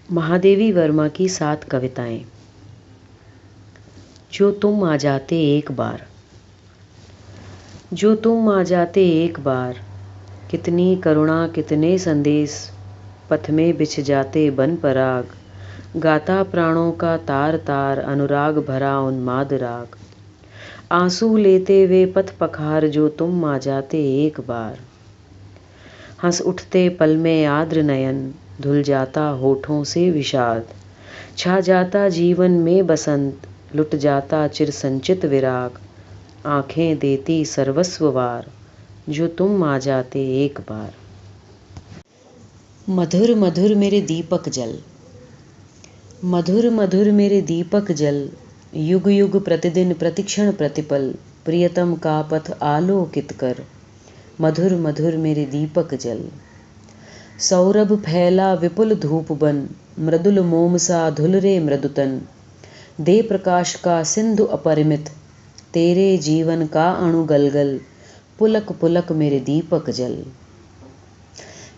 महादेवी वर्मा की 7 कविताएं। जो तुम आ जाते एक बार। जो तुम आ जाते एक बार, कितनी करुणा कितने संदेश, पथ में बिछ जाते बन पराग, गाता प्राणों का तार तार अनुराग भरा उन्माद राग। आंसू लेते वे पथ पखार, जो तुम आ जाते एक बार। हंस उठते पल में आर्द्र नयन, धुल जाता होठों से विषाद, छा जाता जीवन में बसंत, लुट जाता चिर संचित विराग। आंखें देती सर्वस्व वार, जो तुम आ जाते एक बार। मधुर मधुर मेरे दीपक जल। मधुर मधुर मेरे दीपक जल, युग युग प्रतिदिन प्रतिक्षण प्रतिपल, प्रियतम का पथ आलोकित कर। मधुर मधुर मेरे दीपक जल। सौरभ फैला विपुल धूप बन, मृदुल मोम सा धुल रे मृदुतन, दे प्रकाश का सिंधु अपरिमित, तेरे जीवन का अणु गलगल, पुलक पुलक मेरे दीपक जल।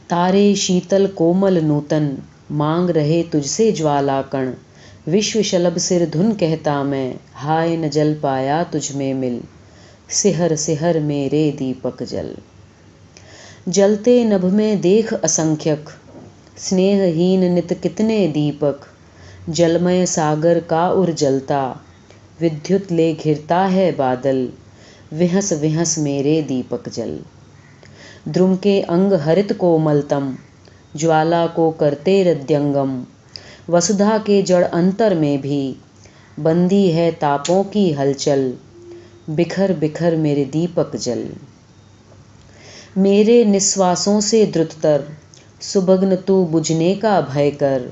तारे शीतल कोमल नूतन, मांग रहे तुझसे ज्वाला कण, विश्व शलभ सिर धुन कहता मैं, हाय न जल पाया तुझ में मिल, सिहर सिहर मेरे दीपक जल। जलते नभ में देख असंख्यक, स्नेहहीन नित कितने दीपक, जलमय सागर का उर जलता, विद्युत ले घिरता है बादल, विहस विहस मेरे दीपक जल। द्रुम के अंग हरित कोमलतम, ज्वाला को करते हृदयंगम, वसुधा के जड़ अंतर में भी, बंदी है तापों की हलचल, बिखर बिखर मेरे दीपक जल। मेरे निश्वासों से द्रुततर, सुभग्न तू बुझने का भय कर,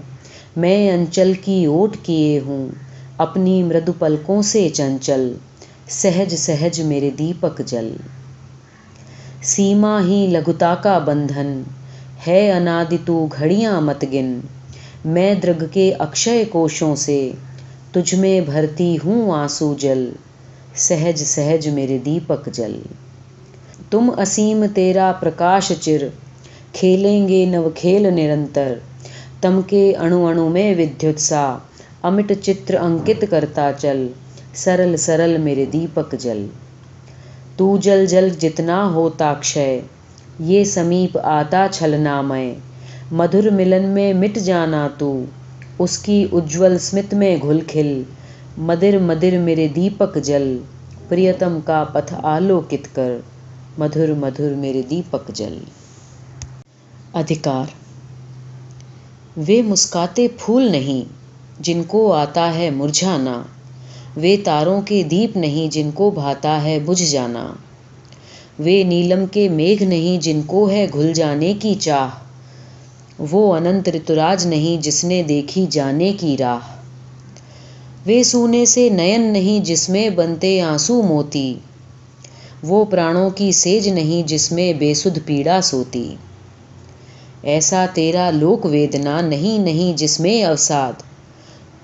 मैं अंचल की ओट किए हूँ, अपनी मृदु पलकों से चंचल, सहज सहज मेरे दीपक जल। सीमा ही लघुता का बंधन है, अनादि तू घड़ियाँ मत गिन, मैं दृग के अक्षय कोशों से, तुझ में भरती हूँ आंसू जल, सहज सहज मेरे दीपक जल। तुम असीम तेरा प्रकाश चिर, खेलेंगे नव खेल निरंतर, तम के अणु अणु में विद्युत सा, अमिट चित्र अंकित करता चल, सरल सरल मेरे दीपक जल। तू जल जल जितना होता क्षय, ये समीप आता छलनामय, मधुर मिलन में मिट जाना तू, उसकी उज्ज्वल स्मित में घुल खिल, मदिर मदिर मेरे दीपक जल, प्रियतम का पथ आलोकित कर। मधुर मधुर मेरे दीपक जल। अधिकार। वे मुस्काते फूल नहीं, जिनको आता है मुरझाना, वे तारों के दीप नहीं, जिनको भाता है बुझ जाना, वे नीलम के मेघ नहीं, जिनको है घुल जाने की चाह, वो अनंत ऋतुराज नहीं, जिसने देखी जाने की राह, वे सूने से नयन नहीं, जिसमें बनते आंसू मोती, वो प्राणों की सेज नहीं, जिसमें बेसुध पीड़ा सोती, ऐसा तेरा लोक वेदना नहीं नहीं, जिसमें अवसाद,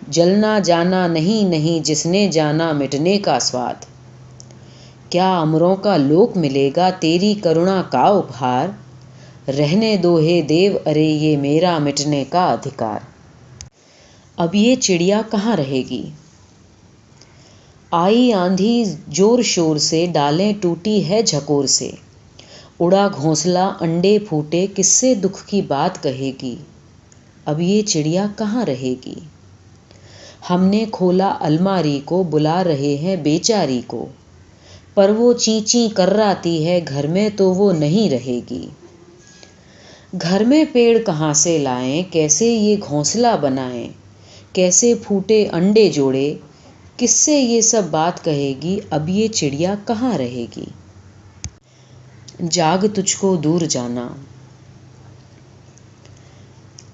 जलना जाना नहीं नहीं, जिसने जाना मिटने का स्वाद। क्या अमरों का लोक मिलेगा तेरी करुणा का उपहार, रहने दो हे देव अरे ये मेरा मिटने का अधिकार। अब ये चिड़िया कहाँ रहेगी। आई आंधी जोर शोर से, डालें टूटी है झकोर से, उड़ा घोंसला अंडे फूटे, किससे दुख की बात कहेगी। अब ये चिड़िया कहाँ रहेगी। हमने खोला अलमारी को, बुला रहे हैं बेचारी को, पर वो ची ची कर्राती है, घर में तो वो नहीं रहेगी। घर में पेड़ कहाँ से लाएं, कैसे ये घोंसला बनाएं, कैसे फूटे अंडे जोड़े, किससे ये सब बात कहेगी। अब ये चिड़िया कहाँ रहेगी। जाग तुझको दूर जाना।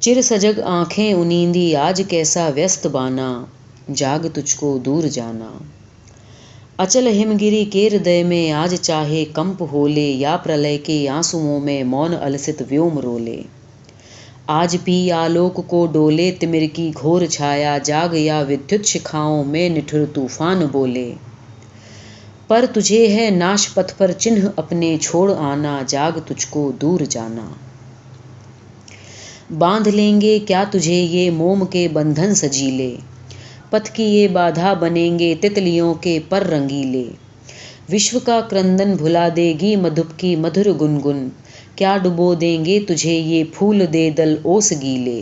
चिर सजग आंखें उनींदी, आज कैसा व्यस्त बाना, जाग तुझको दूर जाना। अचल हिमगिरी के हृदय में, आज चाहे कंप होले, या प्रलय के आंसुओं में मौन अलसित व्योम रोले, आज भी आलोक को डोले तिमिर की घोर छाया, जाग या विद्युत शिखाओं में निठुर तूफान बोले, पर तुझे है नाश पथ पर चिन्ह अपने छोड़ आना, जाग तुझको दूर जाना। बांध लेंगे क्या तुझे ये मोम के बंधन सजीले, पथ की ये बाधा बनेंगे तितलियों के पर रंगीले। विश्व का क्रंदन भुला देगी मधुप की मधुर गुनगुन, क्या डुबो देंगे तुझे ये फूल दे दल ओस गीले।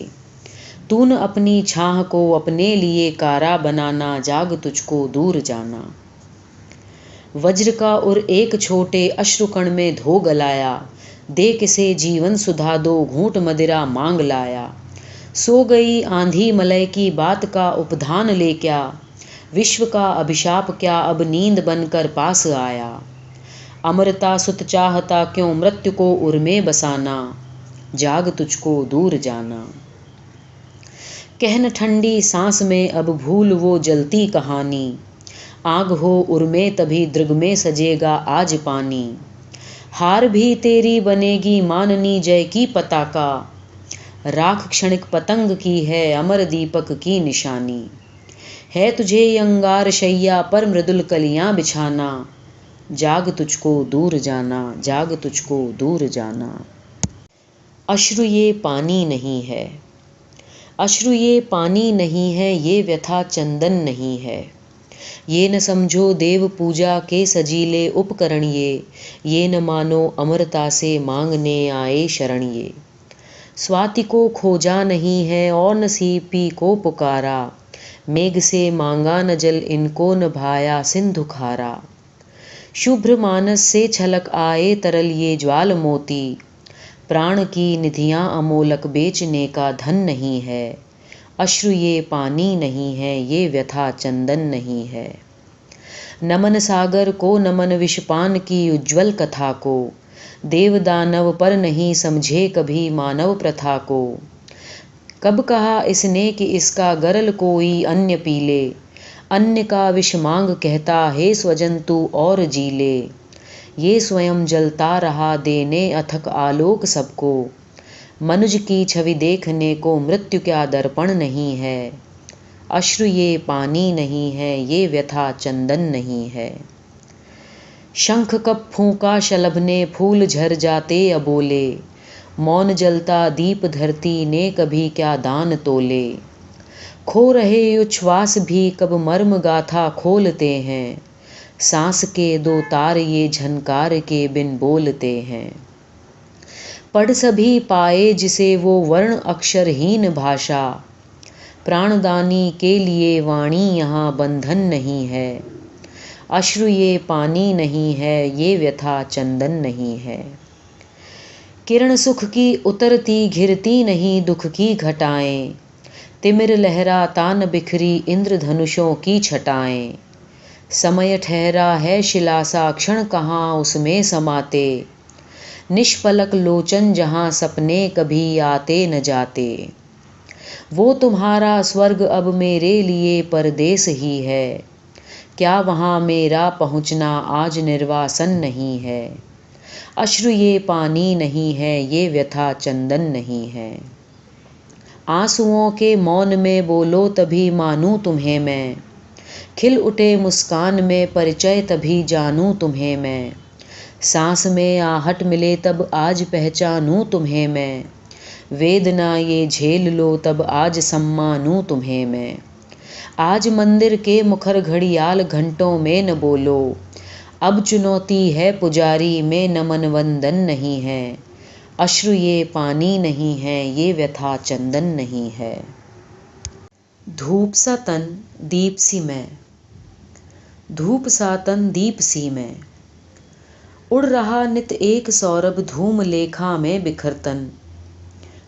तून अपनी छाह को अपने लिए कारा बनाना, जाग तुझको दूर जाना। वज्र का उर एक छोटे अश्रुकण में धो गलाया, दे किसे जीवन सुधा दो घूंट मदिरा मांग लाया। सो गई आंधी मलय की बात का उपधान ले क्या, विश्व का अभिशाप क्या अब नींद बनकर पास आया। अमरता सुत चाहता क्यों मृत्यु को उर में बसाना, जाग तुझको दूर जाना। कहन ठंडी सांस में अब भूल वो जलती कहानी, आग हो उर में तभी दृग में सजेगा आज पानी। हार भी तेरी बनेगी माननी जय की पताका, राख क्षणिक पतंग की है अमर दीपक की निशानी। है तुझे अंगार शैया पर मृदुल कलियां बिछाना, जाग तुझको दूर जाना, जाग तुझको दूर जाना। अश्रु ये पानी नहीं है, अश्रु ये पानी नहीं है, ये व्यथा चंदन नहीं है। ये न समझो देव पूजा के सजीले उपकरण ये न मानो अमरता से मांगने आए शरण ये। स्वाति को खोजा नहीं है और न सीपी को पुकारा, मेघ से मांगा न जल इनको न भाया सिंधु खारा। शुभ्र मानस से छलक आए तरल ये ज्वाल मोती, प्राण की निधियां अमोलक बेचने का धन नहीं है। अश्रु ये पानी नहीं है, ये व्यथा चंदन नहीं है। नमन सागर को नमन विषपान की उज्ज्वल कथा को, देव दानव पर नहीं समझे कभी मानव प्रथा को। कब कहा इसने कि इसका गरल कोई अन्य पीले, अन्य का विष मांग कहता हे स्वजन तू और जीले। ये स्वयं जलता रहा देने अथक आलोक सबको, मनुज की छवि देखने को मृत्यु क्या दर्पण नहीं है। अश्रु ये पानी नहीं है, ये व्यथा चंदन नहीं है। शंख कब फूंका शलभ ने फूल झर जाते अबोले, मौन जलता दीप धरती ने कभी क्या दान तोले। खो रहे उच्छ्वास भी कब मर्म गाथा खोलते हैं, सांस के दो तार ये झनकार के बिन बोलते हैं। पढ़ सभी पाए जिसे वो वर्ण अक्षरहीन भाषा, प्राणदानी के लिए वाणी यहाँ बंधन नहीं है। अश्रु ये पानी नहीं है, ये व्यथा चंदन नहीं है। किरण सुख की उतरती घिरती नहीं दुख की घटाएं, तिमिर लहरा तान बिखरी इंद्रधनुषों की छटाएं। समय ठहरा है शिलासा क्षण कहाँ उसमें समाते, निष्पलक लोचन जहाँ सपने कभी आते न जाते। वो तुम्हारा स्वर्ग अब मेरे लिए परदेस ही है, क्या वहाँ मेरा पहुँचना आज निर्वासन नहीं है। अश्रु ये पानी नहीं है, ये व्यथा चंदन नहीं है। आंसुओं के मौन में बोलो तभी मानूं तुम्हें मैं, खिल उठे मुस्कान में परिचय तभी जानूं तुम्हें मैं। सांस में आहट मिले तब आज पहचानूं तुम्हें मैं, वेदना ये झेल लो तब आज सम्मानूं तुम्हें मैं। आज मंदिर के मुखर घड़ियाल घंटों में न बोलो, अब चुनौती है पुजारी में नमन वंदन नहीं है। अश्रु ये पानी नहीं है, ये व्यथा चंदन नहीं है। धूप सा तन दीप सी मैं, धूप सा तन दीप सी मैं, उड़ रहा नित एक सौरभ धूम लेखा में बिखरतन,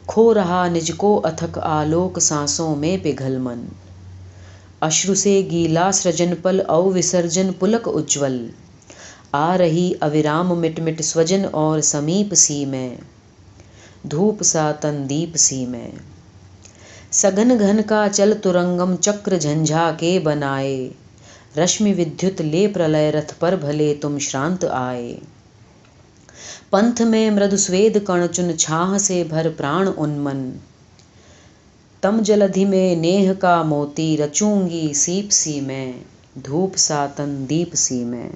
खो रहा निज को अथक आलोक सांसों में पिघल मन। अश्रु से गीला सृजन पल अविसर्जन पुलक उज्ज्वल, आ रही अविराम मिट मिट स्वजन और समीप सी मैं। धूप सा तन दीप सी मैं, सघन घन का चल तुरंगम चक्र झंझा के बनाए, रश्मि विद्युत ले प्रलय रथ पर भले तुम श्रांत आए। पंथ में मृदु स्वेद कण चुन छाह से भर प्राण उन्मन, तम जलधि में नेह का मोती रचूंगी सीप सी मैं। धूप सा तन दीप सी मैं।